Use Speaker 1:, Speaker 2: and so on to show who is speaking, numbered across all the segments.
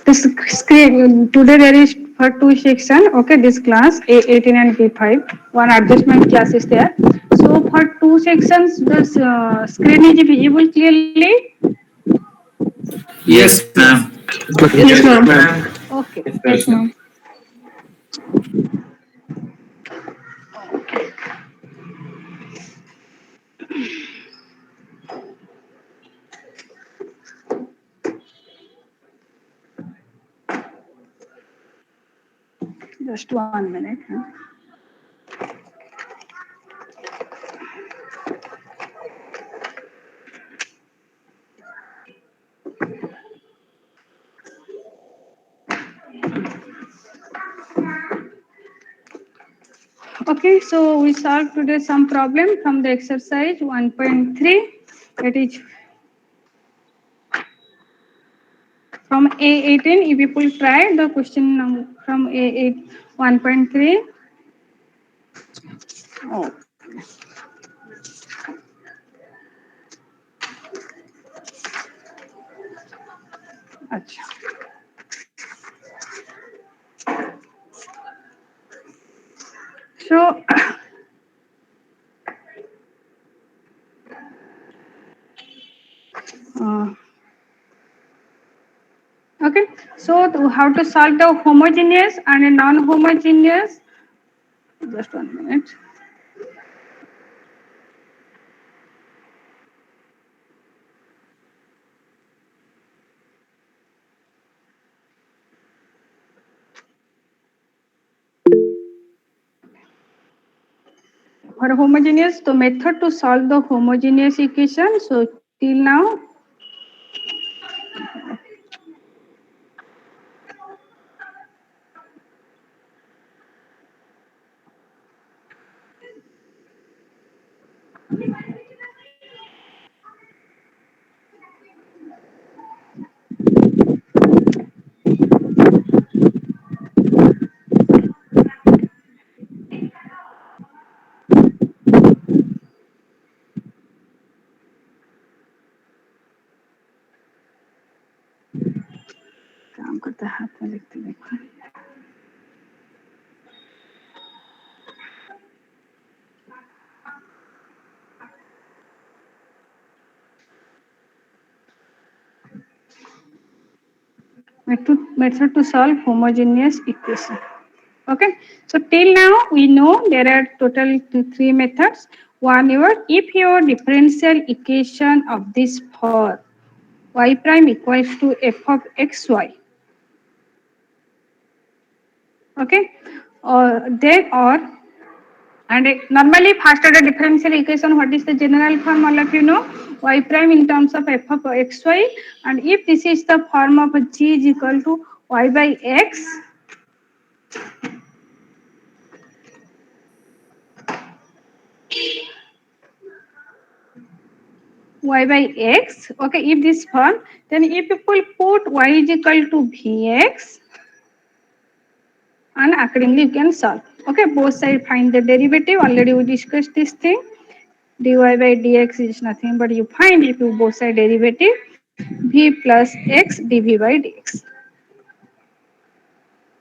Speaker 1: This screen today there is for two section. Okay, this class A18 and B5. One adjustment class is there. So for two sections, this screen is visible clearly.
Speaker 2: Yes, ma'am.
Speaker 3: Yes, ma'am.
Speaker 1: Okay. Yes, ma'am. Just 1 minute. Huh? Okay, so we solved today some problem from the exercise 1.3. That is from A18. If people try the question from A8 1.3. Oh. Achha. So uh, okay, so how to solve the homogeneous and non-homogeneous? Just 1 minute. For homogeneous, the method to solve the homogeneous equation. So till now, काम करते हाथ में लिखते देखो. Method to solve homogeneous equation. Okay, so till now we know there are total three methods. One, if your differential equation of this for y prime equals to f of xy. Okay, or then or and normally first order differential equation, what is the general form? All of you know, y prime in terms of f of xy, and if this is the form of g is equal to y by x, y by x. Okay, if this form, then if people put y is equal to vx, and accordingly you can solve. Okay, both sides find the derivative. Already we discussed this thing. Dy by dx is nothing but you find if you both side derivative v plus x dv by dx.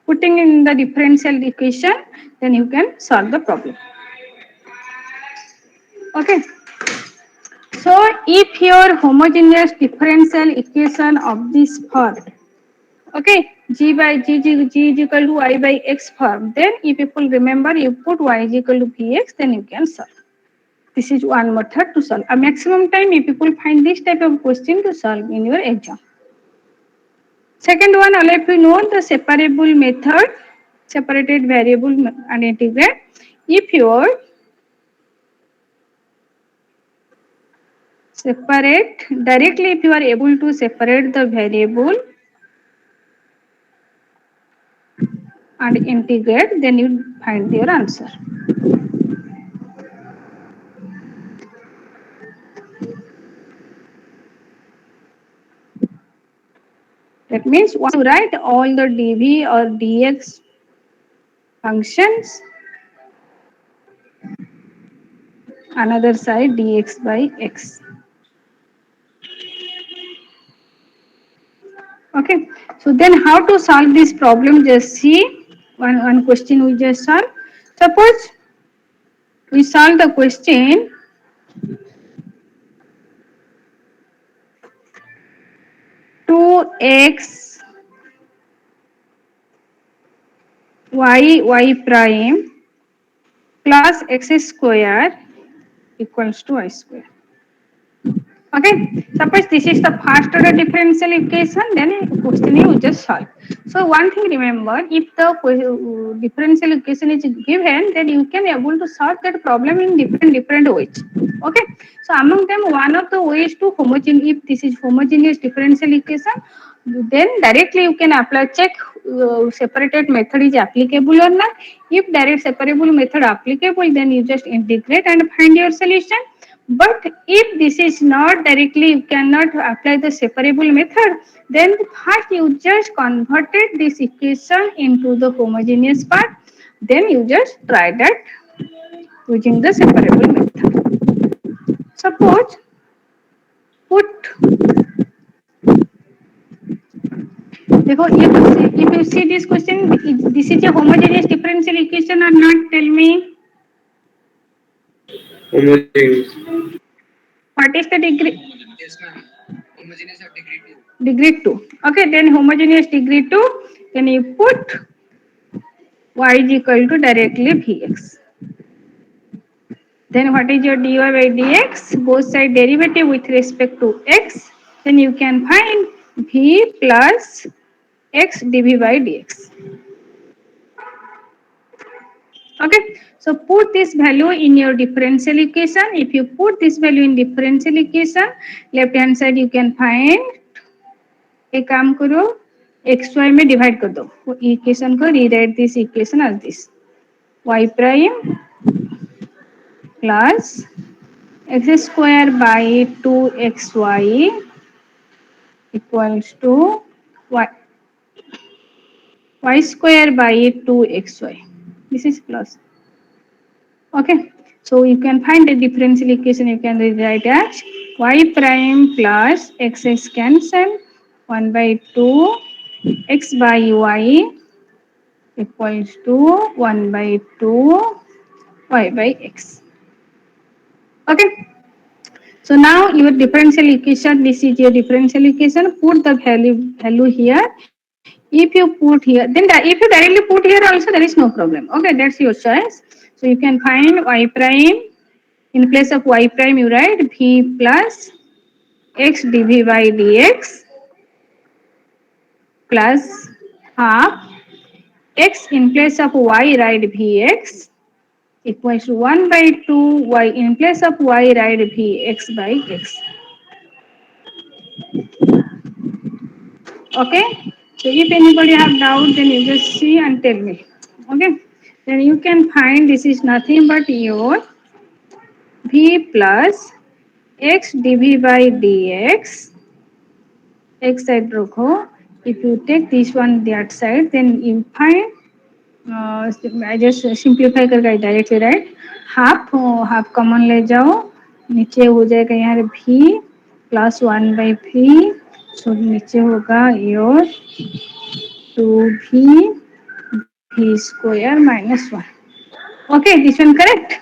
Speaker 1: Putting in the differential equation, then you can solve the problem. Okay. So if your homogeneous differential equation of this form, okay, g by g is equal to y by x form, then if people remember you put y is equal to vx, then you can solve. This is one method to solve. A maximum time if people find this type of question to solve in your exam. Second one, all of you know the separable method, separated variable and integrate. If your separate directly, if you are able to separate the variable and integrate, then you find your answer. That means once you write all the dv or dx functions, another side dx by x. Okay, so then how to solve this problem? Just see one question we just solved. Suppose we solve the question 2x y prime plus x square equals to y square. Okay, suppose this is the first order differential equation, then question you just solve. So one thing remember, if the differential equation is given, then you can able to solve that problem in different ways. Okay, so among them one of the ways to homogeneous, if this is homogeneous differential equation, then directly you can apply check separated method is applicable or not. If direct separable method applicable, then you just integrate and find your solution. But if this is not directly, you cannot apply the separable method, then first you just converted this equation into the homogeneous part, then you just try that using the separable method. Suppose put, देखो if you see this question, this is a homogeneous differential equation or not? Tell me.
Speaker 2: Homogeneous.
Speaker 1: What is the degree? Yes, ma'am. Homogeneous of degree 2. Degree 2. Okay, then homogeneous degree 2, then you put y is equal to directly vx. Then what is your dy by dx? Both side derivative with respect to x. Then you can find v plus x dv by dx. Okay, so put this value in your differential equation. If you put this value in differential equation, left hand side you can find, एक काम करो x Y में divide कर दो, वो equation को rewrite this equation as this y prime plus x square by 2xy equals to y y square by 2xy. This is plus. Okay. So you can find the differential equation. You can rewrite as y prime plus x cancel 1 by 2 x by y equals to 1 by 2 y by x. Okay. So now your differential equation, this is your differential equation. Put the value here. If you put here, then if you directly put here also, there is no problem. Okay, that's your choice. So you can find y prime, in place of y prime you write v plus x dv by dx plus half x, in place of y write vx equals to 1 by 2 y, in place of y write vx by x. Okay, so if anybody have doubt, then you just see and tell me. Okay, then you can find this is nothing but your v plus x dv by dx, x side रखो. If you take this one that side, then you find, I just simplify करके directly write half common ले जाओ, नीचे हो जाएगा यहाँ v plus 1 by v, so नीचे होगा your 2v v square minus 1. Okay, this one correct?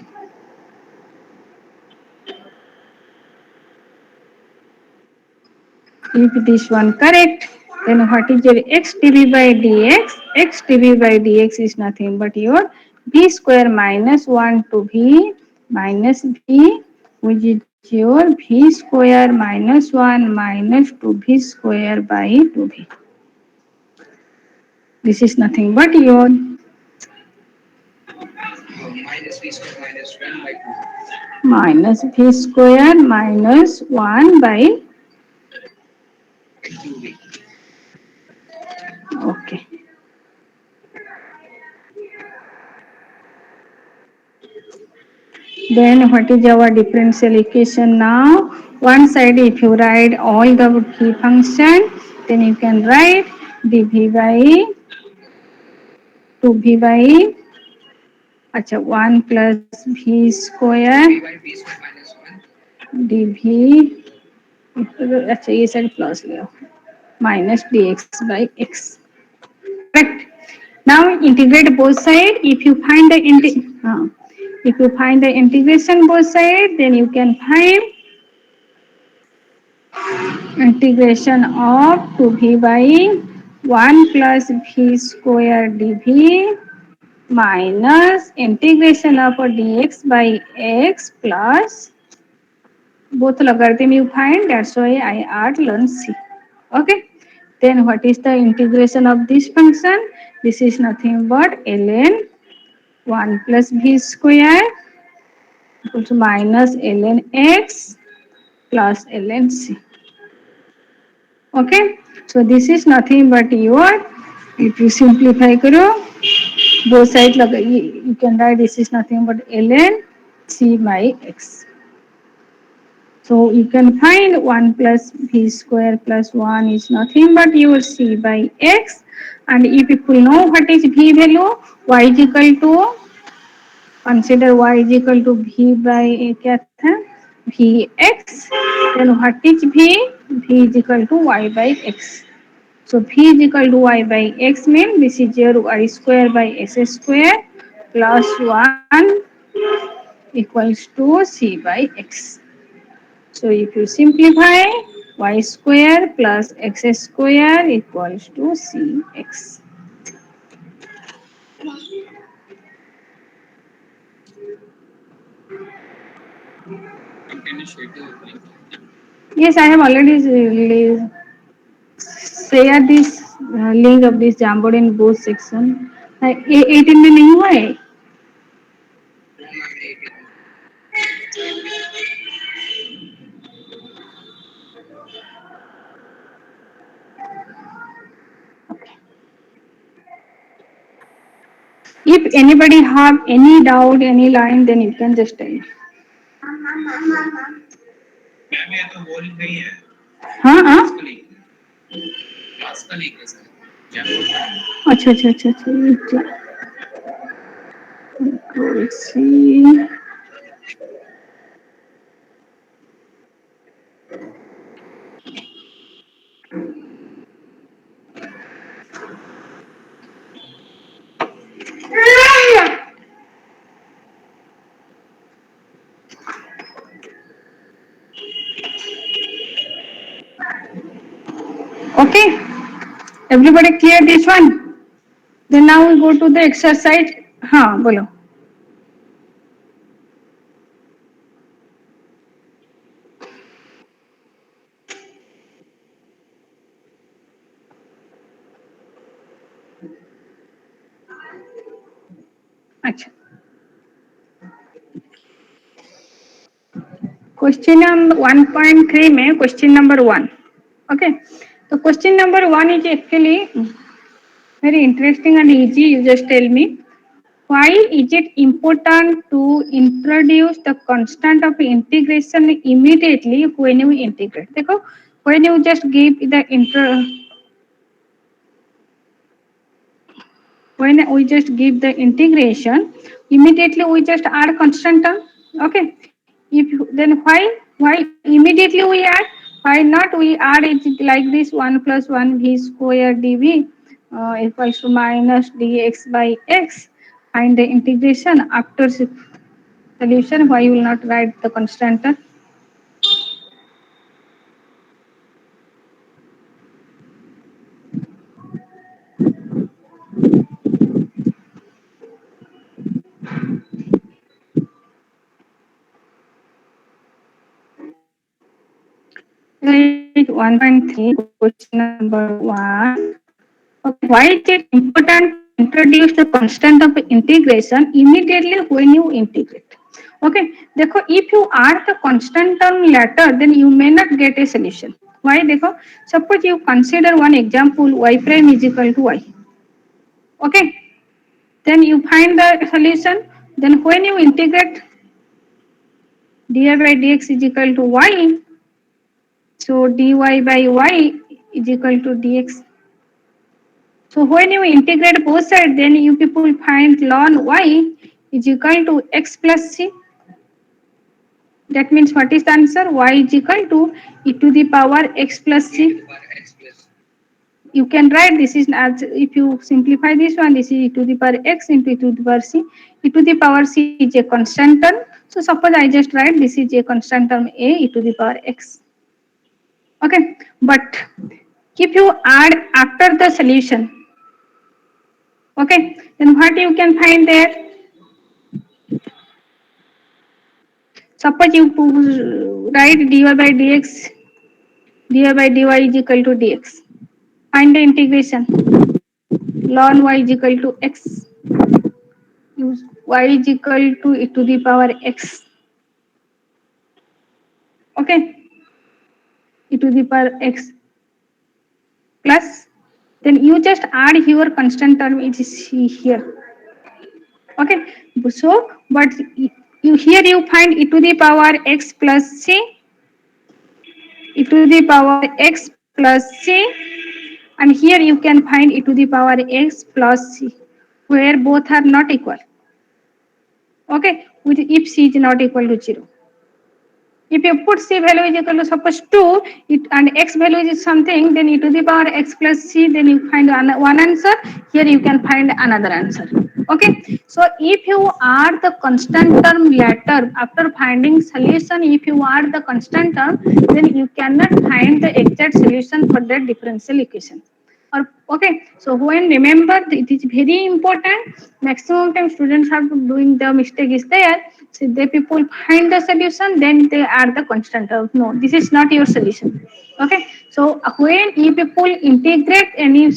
Speaker 1: If this one correct, then what is your x dv by dx? X dv by dx is nothing but your v square minus 1 to v minus v, which is your v square minus 1 minus 2v square by 2v. This is nothing but your minus v square minus 1 by 2. Minus v square minus 1 by 2v. Okay. Then what is our differential equation now? One side if you write all the key function, then you can write dv by 2v by अच्छा 1 + v² dv, अच्छा ये side plus ले आओ, minus dx/x. Correct. Now integrate both sides. If you find the if you find the integration both sides, then you can find integration of 2v by 1 plus v square dv minus integration of dx by x plus both logarithm you find, that's why I add learn C. Okay. Then what is the integration of this function? This is nothing but ln 1 plus v square equal to minus ln x plus ln C. Okay. So this is nothing but your, if you simplify karo, both sides you can write this is nothing but ln C by x. So you can find 1 plus v square plus 1 is nothing but your C by x. And if people know what is v value, y is equal to, consider y is equal to v by क्या था vx, then what is v? V is equal to y by x. So v is equal to y by x means this is your y square by s square plus 1 equals to c by x. So if you simplify, y square plus x square equals to cx. Yes, I have already shared this link of this Jamboard in both section. 18 में नहीं हुआ है? If anybody have any doubt, any line, then you can just tell me. Ma'am ये तो बोल गई है. हाँ क्लास का लिंक है सर. अच्छा. See. Okay, everybody clear this one? Then now we go to the exercise. हाँ बोलो. अच्छा. क्वेश्चन नंबर 1.3 में क्वेश्चन नंबर 1. ओके, तो question number 1 is actually very interesting and easy. You just tell me, why is it important to introduce the constant of integration immediately when you integrate? देखो, when you just give the when we just give the integration, immediately we just add constant term. Okay, if then why immediately we add? Why not we add it like this 1 plus 1 v square dv equals to minus dx by x, and the integration after solution, why you will not write the constant term? Like 1.3 question number 1. Okay, why is it important to introduce the constant of integration immediately when you integrate? Okay, देखो, if you add the constant term later, then you may not get a solution. Why? देखो, suppose you consider one example, y prime is equal to y. Okay, then you find the solution. Then when you integrate dy by dx is equal to y, so dy by y is equal to dx. So when you integrate both sides, then you people find ln y is equal to x plus c. That means what is the answer? Y is equal to e to the power x plus c. You can write this is as if you simplify this one, this is e to the power x into e to the power c. E to the power c is a constant term. So suppose I just write this is a constant term a e to the power x. Okay, but if you add after the solution, okay, then what you can find there? Suppose you write dy by dx, dy by dy is equal to dx. Find the integration. Ln y is equal to x. Use y is equal to e to the power x. Okay, e to the power x plus. Then you just add your constant term is here. Okay, so but you here you find e to the power x plus c, e to the power x plus c, and here you can find e to the power x plus c, where both are not equal. Okay, with if c is not equal to 0. If you put c value is equal to suppose 2 and x value is something, then e to the power x plus c, then you find one answer. Here you can find another answer. Okay, so if you add the constant term later after finding solution, if you add the constant term, then you cannot find the exact solution for that differential equation. Or okay, so when remember it is very important. Maximum time students are doing the mistake is there. So they people find the solution, then they add the constant term. No, this is not your solution. Okay, so when you people integrate any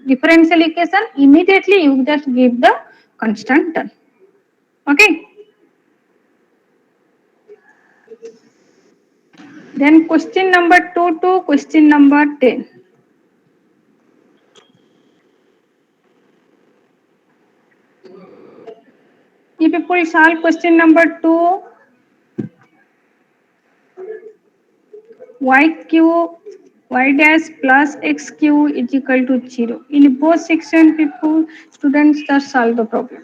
Speaker 1: differential equation, immediately you just give the constant term. Okay. Then question number 2 to question number 10. If people solve question number 2, yq y dash plus xq is equal to 0. In both section, people students just solve the problem.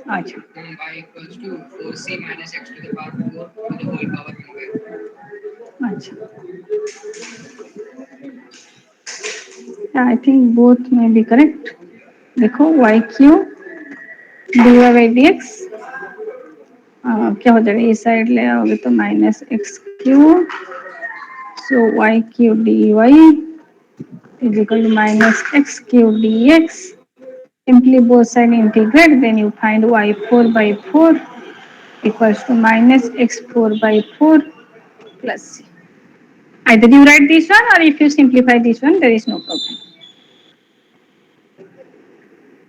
Speaker 1: अच्छा. Y equals to 4c minus x to the power 4 to the whole power 1 by 4. अच्छा. I think both may be correct. देखो yq dy by dx क्या हो जाएगा, इस side ले आओगे तो minus x q, so y q d y is equal to minus x q d x. Simply both side integrate, then you find y4 by 4 equals to minus x4 by 4 plus c. Either you write this one or if you simplify this one, there is no problem.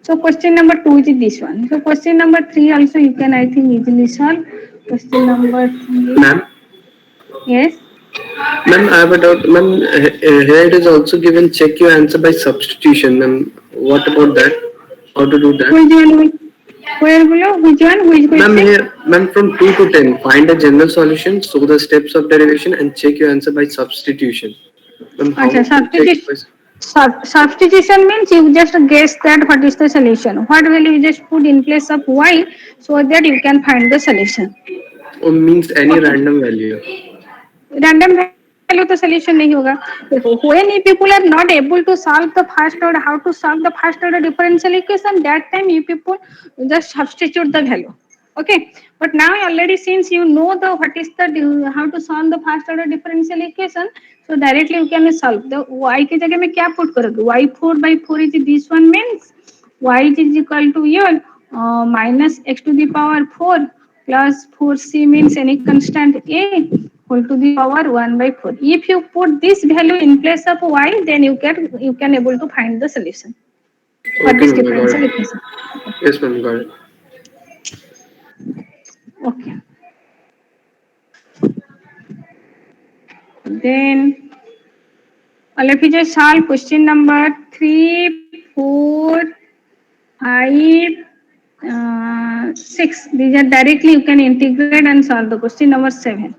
Speaker 1: So question number 2 is this one. So question number 3 also you can I think easily solve. Question number 3.
Speaker 2: Ma'am?
Speaker 1: Yes.
Speaker 2: Ma'am, I have a doubt. Ma'am, here it is also given check your answer by substitution. Ma'am, what about that? How to do that?
Speaker 1: Which one? Where below? Which one? Which
Speaker 2: Ma'am,
Speaker 1: question?
Speaker 2: here, ma'am, from 2 to 10, find a general solution, show the steps of derivation, and check your answer by substitution. Ma'am, how
Speaker 1: Acha,
Speaker 2: to check by
Speaker 1: substitution means you just guess that what is the solution. What will you just put in place of y so that you can find the solution.
Speaker 2: or means any
Speaker 1: Okay.
Speaker 2: random value?
Speaker 1: Random value तो solution नहीं होगा. When you people are not able to solve the first order, how to solve the first order differential equation, that time you people just substitute the value. Okay, but now already since you know the what is the how to solve the first order differential equation, so directly you can solve the y के जगह में क्या put करोगे, y4 by 4 is this one means y is equal to your minus x to the power 4 plus 4c means any constant a whole to the power 1 by 4. If you put this value in place of y, then you can able to find the solution for
Speaker 2: Okay,
Speaker 1: this
Speaker 2: ma'am, I got
Speaker 1: differential
Speaker 2: it.
Speaker 1: equation.
Speaker 2: Yes, ma'am, got it.
Speaker 1: Okay. Then let me just solve question number 3, 4, 5, 6. These are directly you can integrate and solve the question number 7.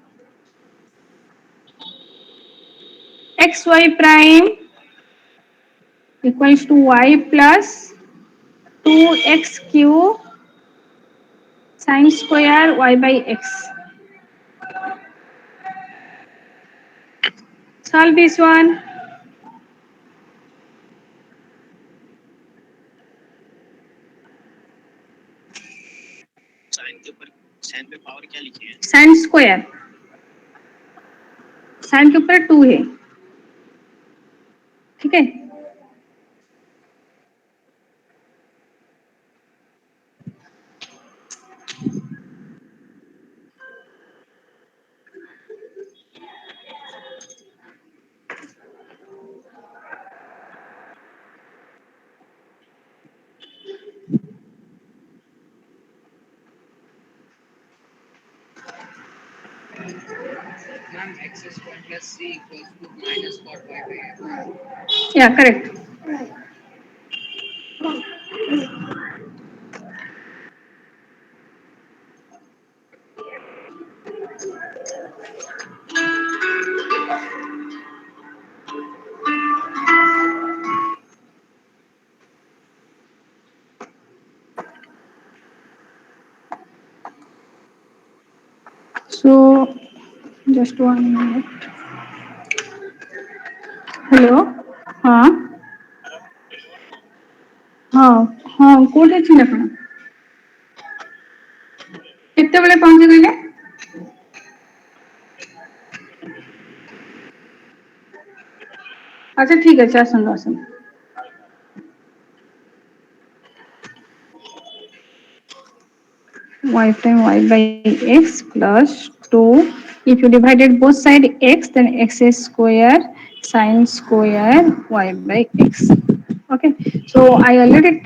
Speaker 1: Xy prime equals to y plus 2x cube sin square y by x. Solve this one. Sine square sine के ऊपर 2 है, ठीक है।
Speaker 3: Ma'am, x square plus c equals to minus cot y by x.
Speaker 1: Yeah, correct. So just 1 minute. Hello, हाँ हाँ हाँ code अच्छी ना पड़ा कितने बड़े पहुंचे गए। अच्छा ठीक है, चल सुन लो सुन। Y prime y by x plus 2. If you divided both side x, then x square sin square y by x. Okay, so I already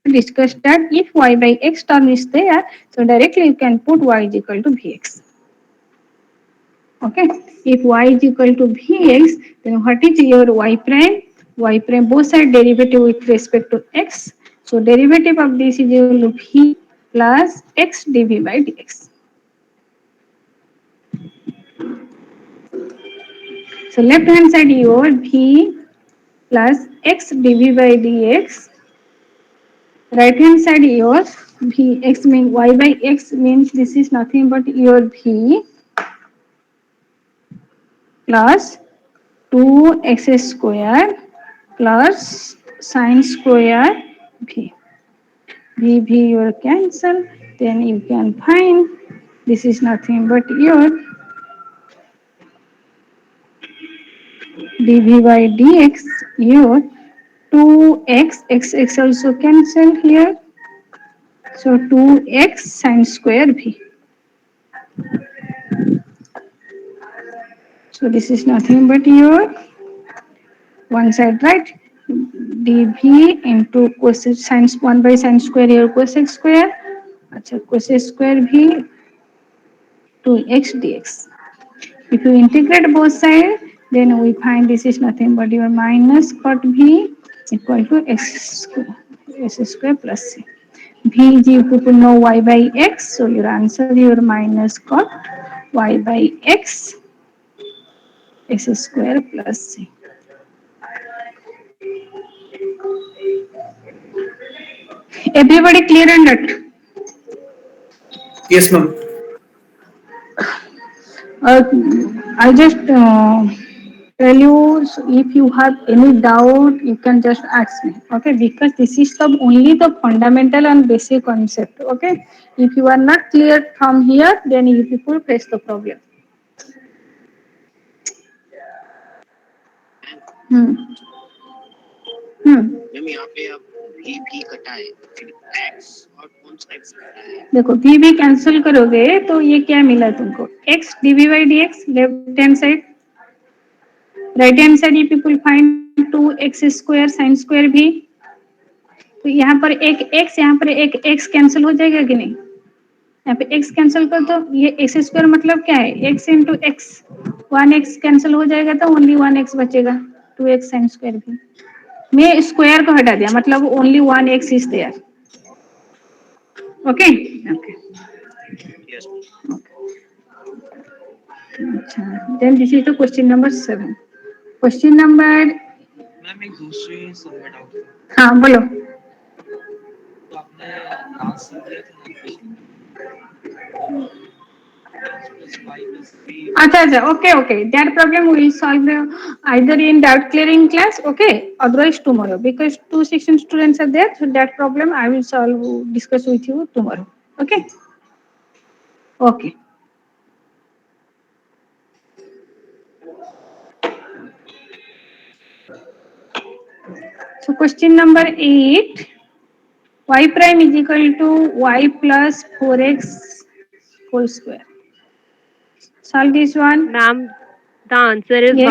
Speaker 1: discussed that if y by x term is there, so directly you can put y is equal to vx. Okay, if y is equal to vx, then what is your y prime? Y prime both side derivative with respect to x. So derivative of this is equal to v plus x dv by dx. So left hand side your v plus x dv by dx. Right hand side yours v x means y by x means this is nothing but your v plus 2x square plus sin square v. V you cancel, then you can find this is nothing but your dv by dx, your 2x, x also cancel here, so 2x sin square v. So this is nothing but your one side, right? dv into cosec sin 1 by sin square your cosec square, अच्छा cosec square v 2x dx. If you integrate both sides, then we find this is nothing but your minus cot v equal to x square plus c. V is equal to know y by x, so your answer your minus cot y by x square plus c. Everybody clear on that?
Speaker 2: Yes, ma'am.
Speaker 1: I just tell you, so if you have any doubt, you can just ask me. Okay, because this is the only the fundamental and basic concept. Okay, if you are not clear from here, then you people face the problem. Hmm.
Speaker 3: Ma'am यहाँ पे अब v कटा है, फिर x और कौन सा x कटा है?
Speaker 1: देखो v कैंसिल करोगे तो ये क्या मिला तुमको x dv by dx left hand side, right hand side ये people find 2x square sine square v, तो यहाँ पर एक x यहाँ पर एक x कैंसिल हो जाएगा कि नहीं, यहाँ पे x कैंसिल कर दो, ये x स्क्वायर मतलब क्या है x into x, 1x cancel हो जाएगा तो ओनली 1x बचेगा, 2x साइन स्क्वायर भी। मैं स्क्वायर को हटा दिया, मतलब only 1x is there. Okay okay, अच्छा then this is the question number 7। Question number,
Speaker 3: ma'am एक दूसरे सब में डाउट था।
Speaker 1: हाँ बोलो।
Speaker 3: तो आपने लास्ट सब दिया था ना question, x plus y plus 3
Speaker 1: अच्छा अच्छा, okay okay, that problem we will solve either in doubt clearing class, okay, otherwise tomorrow, because two section students are there, so that problem I will solve, discuss with you tomorrow, okay okay. So question number 8, y prime is equal to y plus 4x whole square. Solve this one.
Speaker 4: Ma'am, the answer is
Speaker 1: Yes,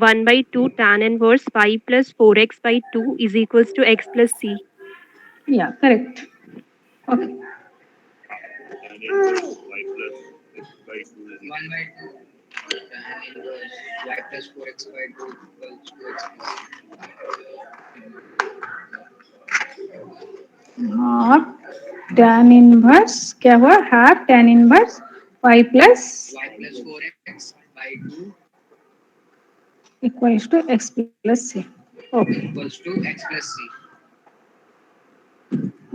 Speaker 4: 1/2 tan inverse y plus 4x by 2 is equals to x plus c.
Speaker 1: yeah, correct. Okay.
Speaker 5: Tan inverse y plus x by 2 is
Speaker 3: 1 by 2 tan inverse y plus 4x by 2 equals to x plus
Speaker 1: half tan inverse क्या हुआ, half tan inverse y plus
Speaker 3: y plus 4x by 2
Speaker 1: equals to x plus c. Okay
Speaker 3: equals to x plus c.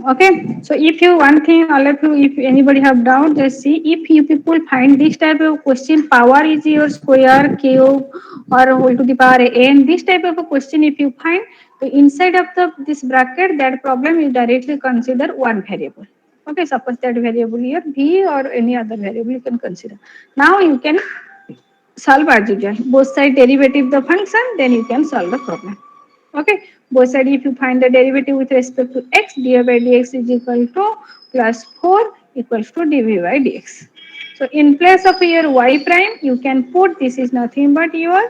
Speaker 1: okay, so if you, one thing all of you, if anybody have doubt, just see, if you people find this type of question, power is your square cube or whole to the power n, this type of a question if you find, so inside of the this bracket, that problem you directly consider one variable. Okay, suppose that variable here v or any other variable you can consider. Now you can solve as usual, both side derivative the function, then you can solve the problem. Okay, both side if you find the derivative with respect to x, dy by dx is equal to plus 4 equals to dv by dx. So in place of your y prime, you can put, this is nothing but your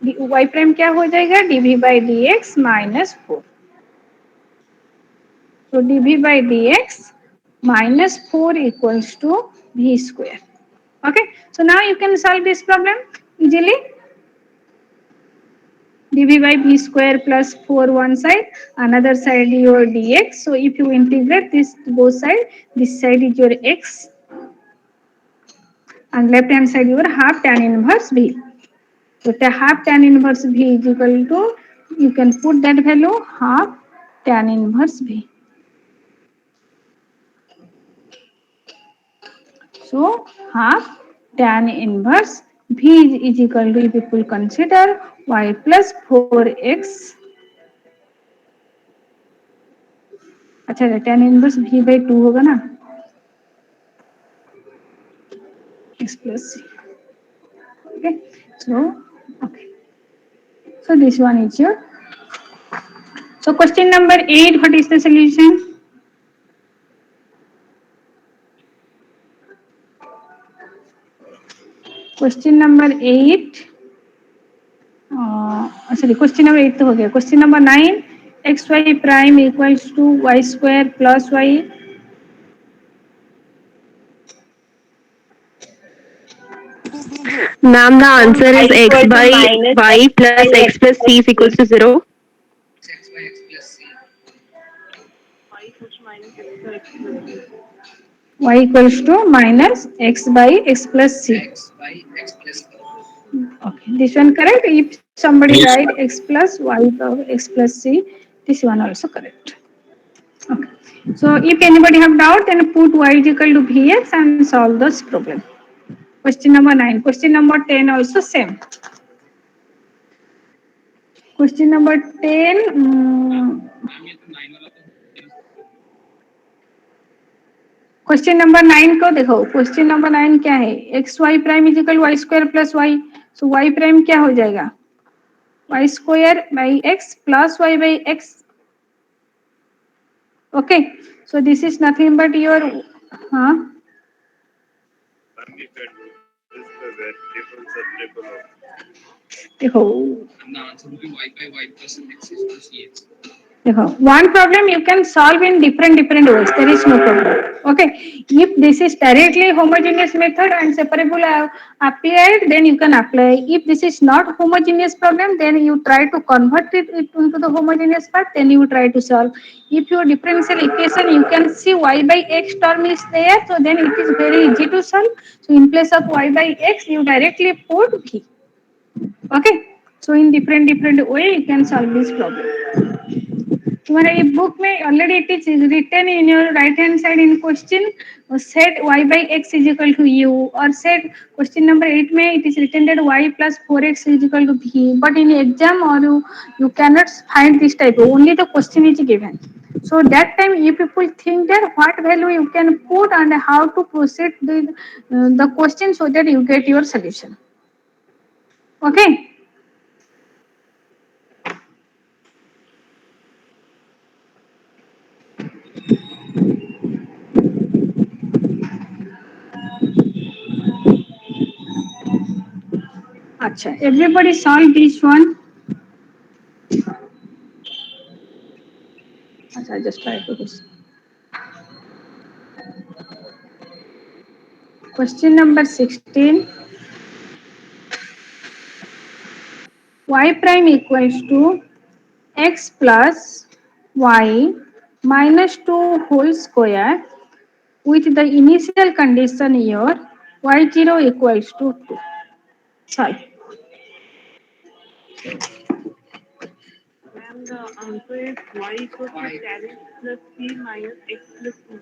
Speaker 1: y prime क्या हो जाएगा, dv by dx minus 4. So dv by dx minus 4 equals to v square. Okay, so now you can solve this problem easily. dv by b square plus 4 one side, another side your dx. So if you integrate this both side, this side is your x and left hand side your half tan inverse v. So the half tan inverse v is equal to, you can put that value half tan inverse v. So half tan inverse v is equal to, if people consider y plus 4x, अच्छा tan inverse v by 2 होगा ना, x plus c. Okay, so okay, so this one is your, so question number 8, what is the solution? Question number 8, sorry, question number 8 तो हो गया. Question number 9, xy prime equals to y square plus y.
Speaker 4: Ma'am, the answer is x by y plus x plus c is equals to 0.
Speaker 3: x by x plus c.
Speaker 1: Y equals to minus x by x plus c.
Speaker 3: x by x plus c.
Speaker 1: Okay, this one correct. If somebody
Speaker 2: Yes.
Speaker 1: write x plus y of x plus c, this one also correct. Okay. So if anybody have doubt, then put y is equal to vx and solve this problem. Question number 9. Question number 10 also same. Question number 10.
Speaker 3: Ma'am ये तो 9 वाला तो
Speaker 1: question number 9 को देखो. Question number 9 क्या है, x y prime is equal y square plus y. So y prime क्या हो जाएगा, y square by x plus y by x. Okay, so this is nothing but your, हाँ
Speaker 5: Family that is the variable separable of
Speaker 1: देखो,
Speaker 3: and the answer will be y by y plus x is to cx.
Speaker 1: देखो, one problem you can solve in different ways. There is no problem. Okay. If this is directly homogeneous method and separable applied, then you can apply. If this is not homogeneous problem, then you try to convert it into the homogeneous part. Then you try to solve. If your differential equation, you can see y by x term is there, so then it is very easy to solve. So in place of y by x, you directly put v. Okay. So in different way, you can solve this problem. तुम्हारा ये book में already it is written in your right hand side in question set y by x is equal to u, और set question number 8 में it is written that y plus 4x is equal to v, but in exam or you cannot find this type, only the question is given. So that time you people think that what value you can put and how to proceed the question so that you get your solution. Okay. Acha, everybody solve this one. Acha, I just try to do this. Question number 16. Y prime equals to x plus y minus 2 whole square with the initial condition here y0 equals to 2. Solve.
Speaker 5: And the answer is y equals to tan x plus c minus x plus 2.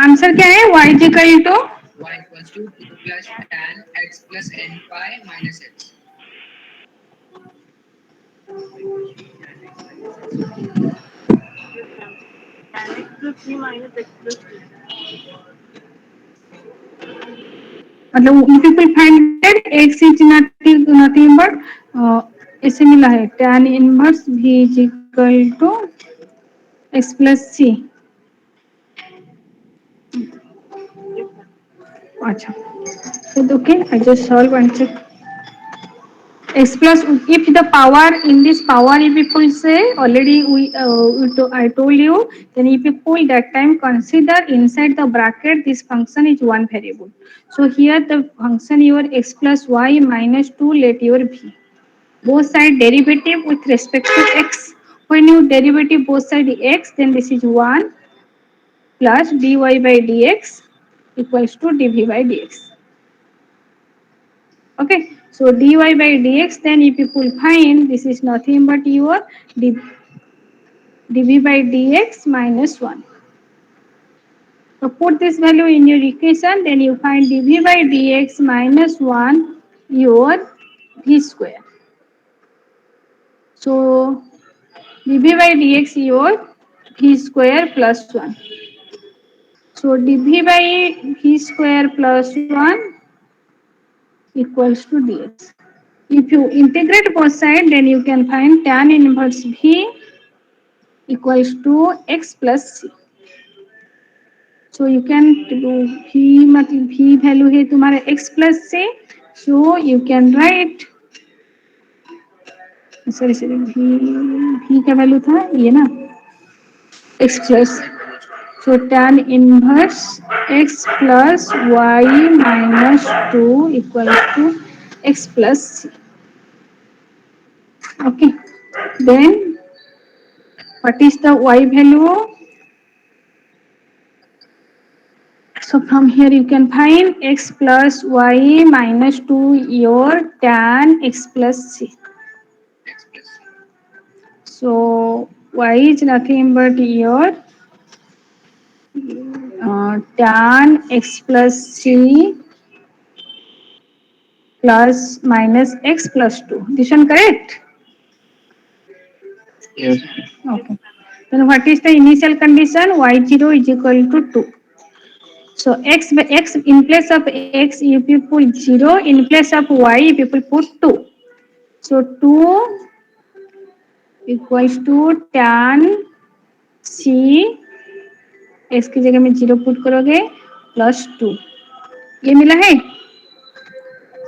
Speaker 1: Answer क्या है? y is equal to
Speaker 3: y equals to 2 plus tan x plus n pi minus x.
Speaker 5: Tan x plus c minus x plus 2.
Speaker 1: मतलब people find that x is nothing but ऐसे मिला है tan inverse v is equal to x plus c. अच्छा, so okay, I just solve and check. X plus, if the power in this power, if people say already I told you, then if you pull that time, consider inside the bracket this function is one variable. So here the function your x plus y minus 2, let your v. Both side derivative with respect to x. When you derivative both side x, then this is 1 plus dy by dx equals to dv by dx. Okay, so dy by dx, then if you will find this is nothing but your dv by dx minus 1. So put this value in your equation, then you find dv by dx minus 1 your v square. So dv by dx your v square plus 1. So dv by v square plus 1 equals to dx. If you integrate both sides, then you can find tan inverse v equals to x plus c. So you can do v, मतलब v value है तुम्हारा x plus c. So you can write, sorry v का value था ये ना x plus. So tan inverse x plus y minus 2 equals to x plus c. Okay, then what is the y value? So from here you can find x plus y minus 2 your tan x plus c.
Speaker 3: X plus c.
Speaker 1: So y is nothing but your tan x plus c plus minus x plus 2. This one correct?
Speaker 2: Yes.
Speaker 1: Okay. Then what is the initial condition? y0 is equal to 2. So x in place of x, if you put 0, in place of y, if you put 2. So 2 equals to tan c, x की जगह में 0 put करोगे plus 2, ये मिला है.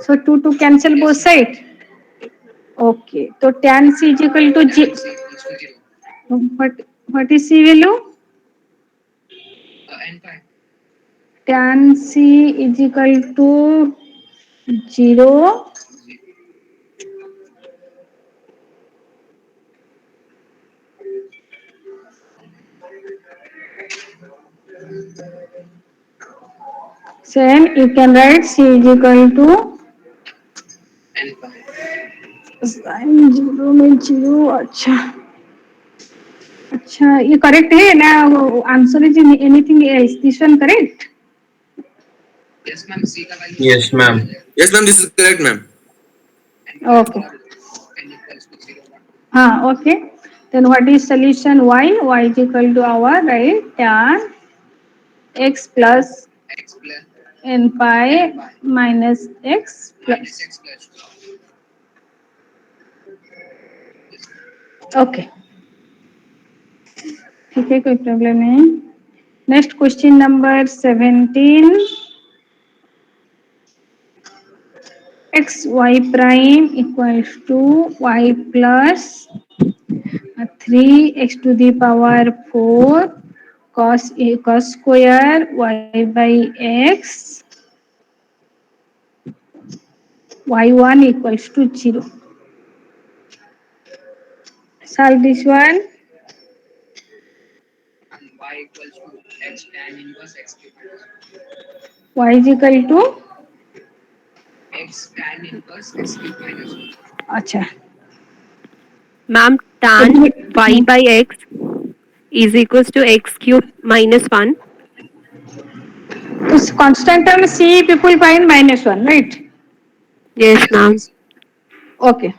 Speaker 1: So 2 to cancel both side. Okay, तो tan c is equal to
Speaker 3: Tan c equals to 0.
Speaker 1: what is C value?
Speaker 3: N pi.
Speaker 1: Tan C is equal to 0. Then you can write C is equal to
Speaker 3: N pi.
Speaker 1: sin 0 में 0. अच्छा अच्छा ये correct है ना? Answer is anything else? This one correct?
Speaker 3: Yes, ma'am. C का value
Speaker 6: Yes,
Speaker 3: क्या
Speaker 6: ma'am.
Speaker 3: है?
Speaker 6: Yes, ma'am. This is correct, ma'am.
Speaker 3: N pi
Speaker 1: Okay.
Speaker 3: for n equals to 0, 1.
Speaker 1: हाँ okay. Then what is solution? Y is equal to our right tan x plus
Speaker 3: X plus
Speaker 1: n pi
Speaker 3: n pi
Speaker 1: minus x plus.
Speaker 3: minus x plus 2. Yes.
Speaker 1: Okay. ठीक है, कोई problem नहीं. Next question number 17. X y prime equals to y plus 3 x to the power 4 cos square y by x y1 equals to 0. Solve this one.
Speaker 3: And y equals to x tan inverse x cube minus
Speaker 1: Y is equal to
Speaker 3: 1. X tan inverse x cube minus 1.
Speaker 1: अच्छा
Speaker 4: Ma'am, tan y by x is equals to x cube minus 1.
Speaker 1: तो constant term c people find -1, right?
Speaker 4: Yes,
Speaker 3: Yes,
Speaker 4: ma'am.
Speaker 3: yes.
Speaker 1: Okay.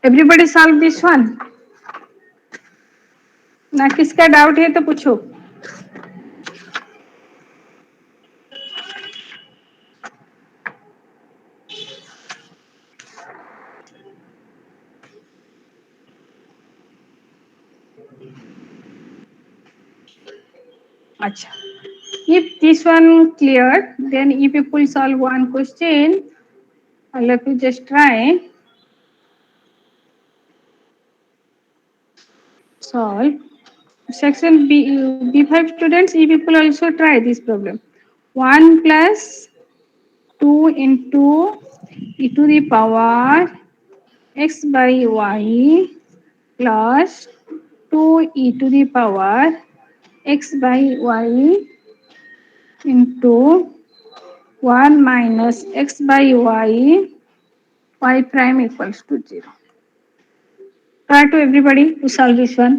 Speaker 1: Everybody solve this one. ना किसका doubt है तो पूछो. अच्छा. If this one clear, then if people solve one question, let me just try solve. Section B5 students, if people also try this problem. 1 plus 2 into e to the power x by y plus 2 e to the power x by y into 1 minus x by y prime equals to 0. Try to everybody to solve this one.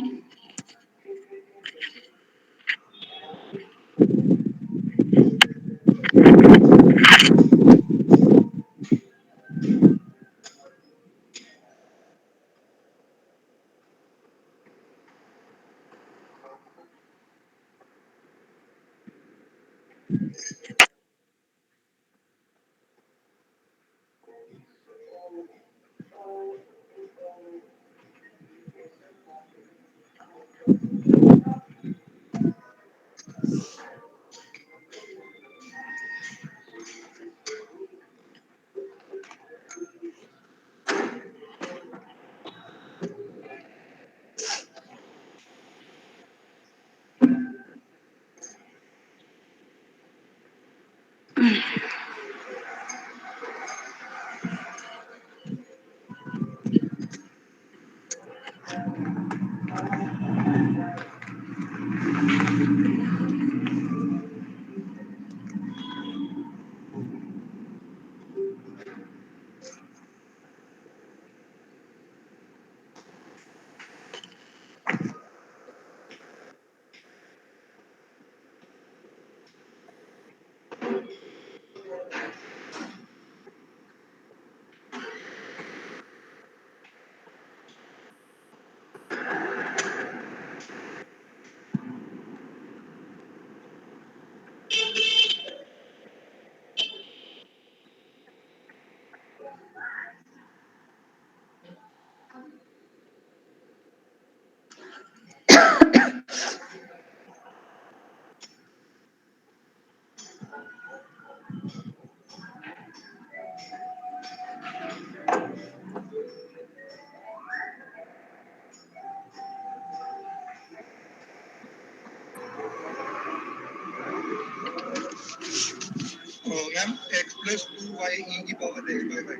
Speaker 3: Ma'am x plus 2y e की power x by y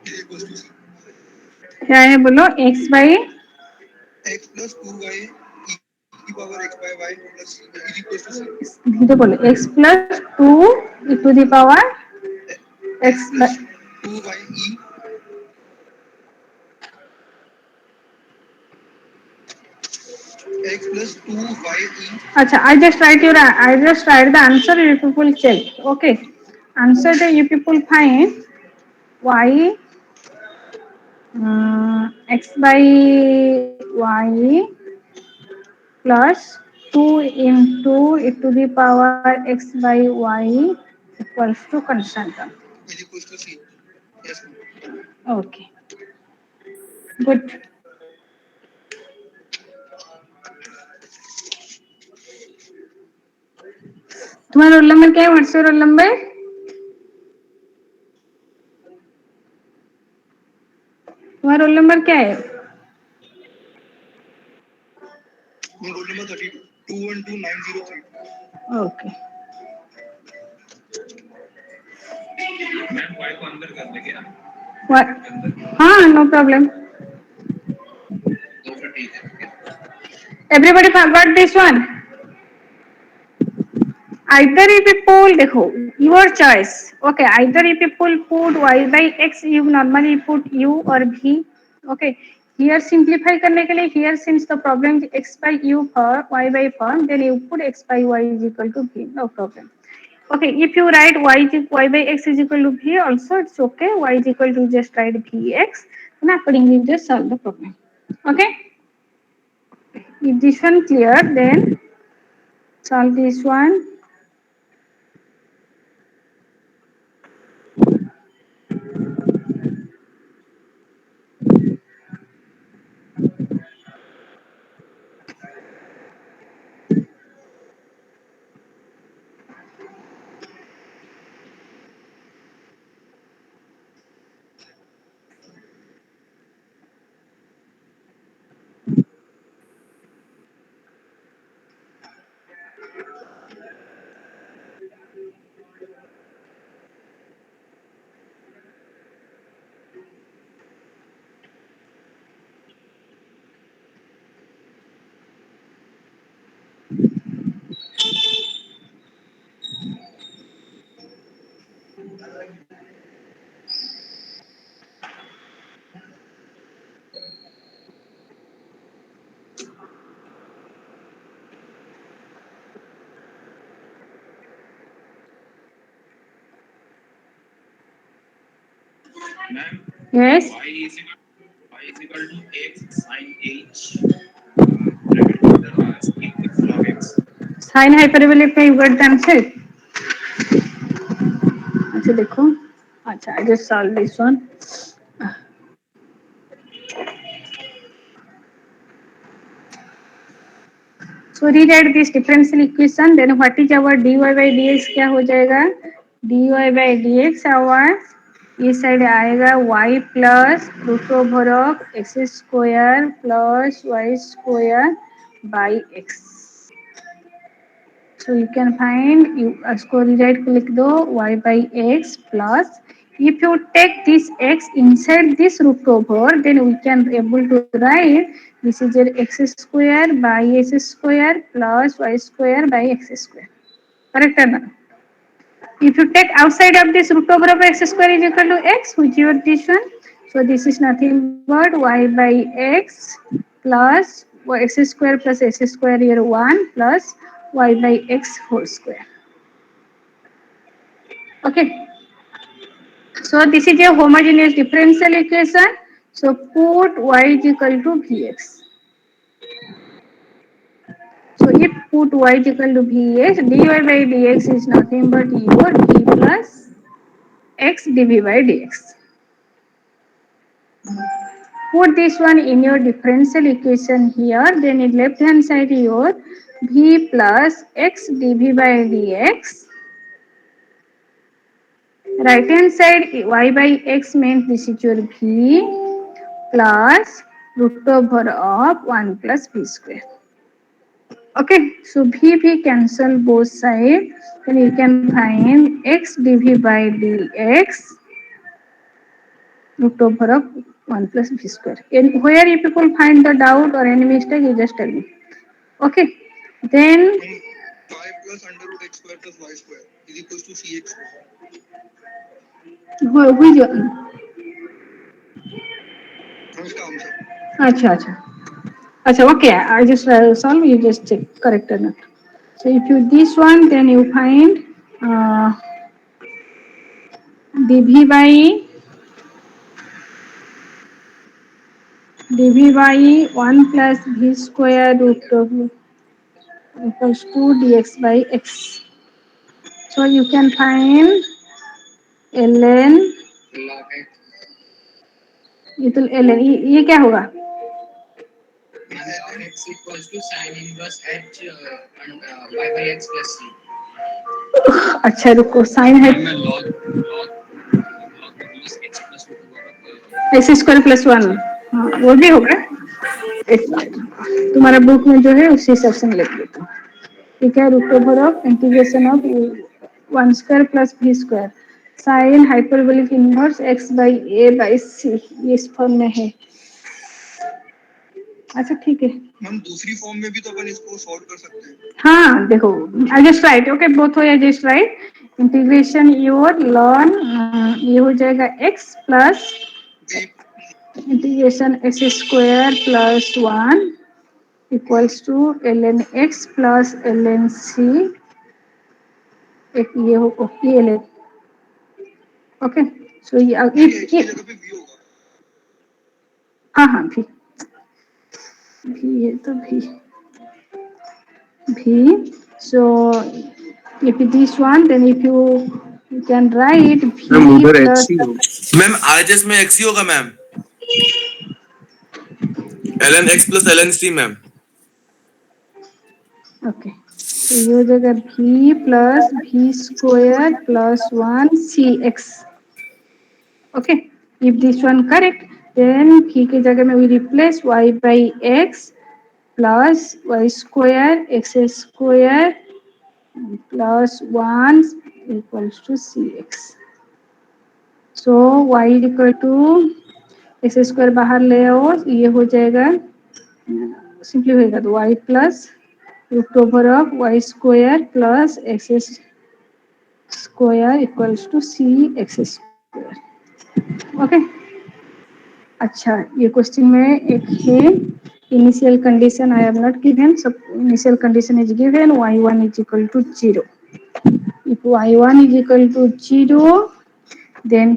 Speaker 3: is equals to c.
Speaker 1: क्या है बोलो, x by
Speaker 3: x plus 2y e की power x by y plus c is equals to c.
Speaker 1: धीरे बोलो, x plus two e to the power
Speaker 3: x
Speaker 1: x
Speaker 3: plus 2y e x plus 2y e.
Speaker 1: अच्छा, I just write the answer, you people check. Okay, answer the you people find y x by y plus 2 into e to the power x by y equals to constant term.
Speaker 3: Is equals to c. Yes, ma'am.
Speaker 1: Okay, good. तुम्हारा roll number क्या है? What's your roll number? तुम्हारा roll number क्या है?
Speaker 3: Roll number 32 212 903.
Speaker 1: Okay,
Speaker 3: ma'am y को अंदर कर दे क्या?
Speaker 1: हाँ, नो प्रॉब्लम.
Speaker 3: तो फिर ठीक है.
Speaker 1: Everybody forgot this one. Either if you pull, देखो, your choice. Okay, either if you put y by x, you normally put u or v. Okay, here simplify करने के लिए, here since the problem is x by u for y by form, then you put x by y is equal to v, no problem. Okay, if you write y by x is equal to v also, it's okay. Y is equal to just write vx, and accordingly you just solve the problem. Okay, if this one clear, then solve this one.
Speaker 3: Ma'am
Speaker 1: Yes.
Speaker 3: y is equal to x sin h bracket के अंदर x log x.
Speaker 1: Sin hyperbolic में you got the answer. अच्छा देखो, अच्छा I just solve this one. So rewrite this differential equation. Then what is our dy by dx? क्या हो जाएगा? dy by dx our इस साइड आएगा y plus root over of x square plus y square by x. So you can find, you इसको rewrite को लिख दो y by x plus, if you take this x inside this root over, then we can able to write this is your x square by s square plus y square by x square. Correct or not? If you take outside of this root over of x square is equal to x, which is this one. So this is nothing but y by x plus x square plus s square here 1 plus y by x whole square. Okay. So this is a homogeneous differential equation. So put y is equal to vx. So if put y is equal to vx, dy by dx is nothing but your v plus x dv by dx. Put this one in your differential equation here, then in left hand side your v plus x dv by dx. Right hand side y by x means this is your v plus root over of 1 plus v square. Okay, so V cancel both sides. Then you can find x dv by dx root over of 1 plus v square. And where you people find the doubt or any mistake, you just tell me. Okay, then
Speaker 3: 5 plus under root x square plus y square is equals to cx square.
Speaker 1: who is your
Speaker 3: इसका answer
Speaker 1: अच्छा अच्छा अच्छा okay, I just solve, you just check correct or not. So if you this one, then you find dv by 1 plus v square root of equals to dx by x. So you can find ln
Speaker 3: log x
Speaker 1: ये तो ln ये क्या होगा
Speaker 3: log x equals to sin inverse h y by x plus c.
Speaker 1: अच्छा रुको sign है
Speaker 3: मैं log inverse x plus root over
Speaker 1: x square plus one हाँ वो भी होगा एक मिनट तुम्हारा बुक में जो है उसी हिसाब से मैं लिख देता हूँ ठीक है root over of integration of 1 square plus v square sine hyperbolic inverse x by a by c ये इस फॉर्म में है अच्छा ठीक है
Speaker 3: हम दूसरी फॉर्म में भी तो अपन इसको सॉल्व कर सकते हैं
Speaker 1: हाँ देखो I just write okay both हो या just write integration your ln ये हो जाएगा x plus integration x square plus one equals to ln x plus ln c एक ये हो ये ln ओके सो ये
Speaker 3: x की जगह पे v होगा
Speaker 1: हाँ हाँ भी ये तो भी so if this one then if you can write
Speaker 2: ma'am
Speaker 1: v
Speaker 2: उधर
Speaker 1: plus
Speaker 2: एच
Speaker 6: मैम आरएचएस में एक्स ही होगा ma'am LN x plus LN C ma'am
Speaker 1: okay so ये हो जाएगा v plus v square plus 1 cx okay if this one correct then v की जगह में we replace y by x plus y square x square plus 1 equals to cx so y equal to x square बाहर ले आओ ये हो जाएगा simply होएगा तो y plus root over of y square plus x square equals to C x square okay अच्छा ये क्वेश्चन में एक है initial condition I have not given सब initial condition is given y1 is equal to 0 if y1 is equal to 0 then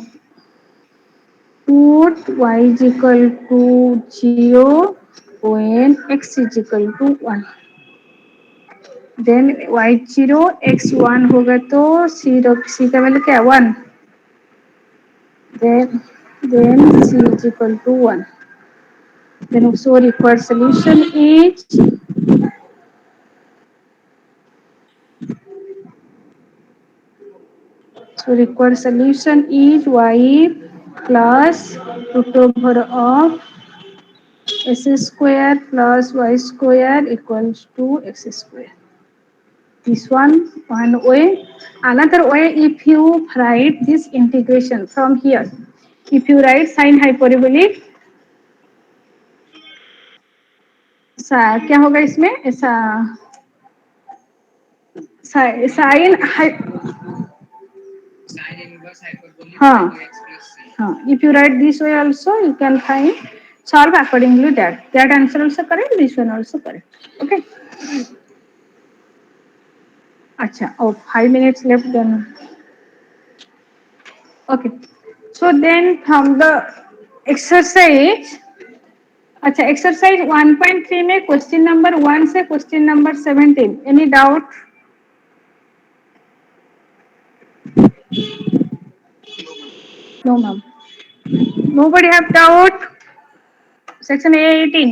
Speaker 1: put y is equal to 0 when x is equal to 1 then y0 x1 होगा तो c का value क्या है 1 then c is equal to 1 then also required solution is so required solution is y plus root over of s square plus y square equals to x square this one way another way if you write this integration from here if you write sin hyperbolic क्या होगा इसमें ऐसा sign
Speaker 3: sin inverse hyperbolic
Speaker 1: हाँ
Speaker 3: y by x plus c
Speaker 1: हाँ if you write this way also you can find solve accordingly that answer also correct this one also correct okay अच्छा oh 5 minutes left then okay so then from the exercise अच्छा exercise 1.3 में question number 1 से question number 17 any doubt no ma'am nobody have doubt section A18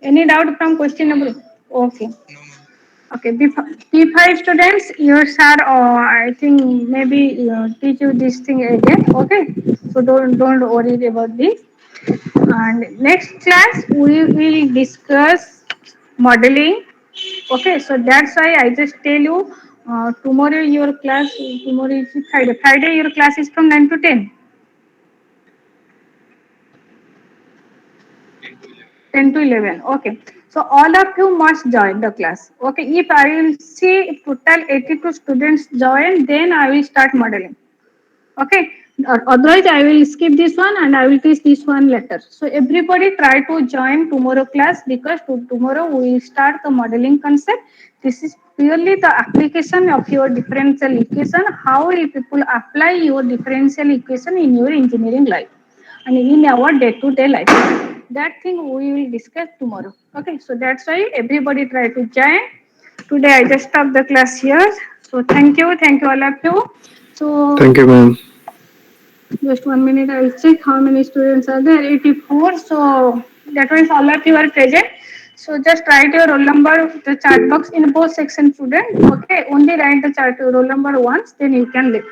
Speaker 1: any doubt from question number okay okay P5 students your sir I think maybe teach you this thing again okay so don't worry about this and next class we will discuss modeling Okay, so that's why I just tell you tomorrow your class, tomorrow is Friday. Friday your class is from 9 to 10. 10 to 11. Okay. So all of you must join the class. Okay. If I will see total 82 students join, then I will start modeling. Okay. Otherwise, I will skip this one and I will teach this one later. So everybody try to join tomorrow class because tomorrow we will start the modeling concept. This is purely the application of your differential equation. How will people apply your differential equation in your engineering life and in our day-to-day life. That thing we will discuss tomorrow. Okay, so that's why everybody try to join. Today I just stop the class here. So thank you all of you. So
Speaker 2: Thank you, ma'am.
Speaker 1: just 1 minute, I will check how many students are there. 84. So that means all of you are present. So just write your roll number, the chat box in both section student. Okay, only write the chart roll number once, then you can leave.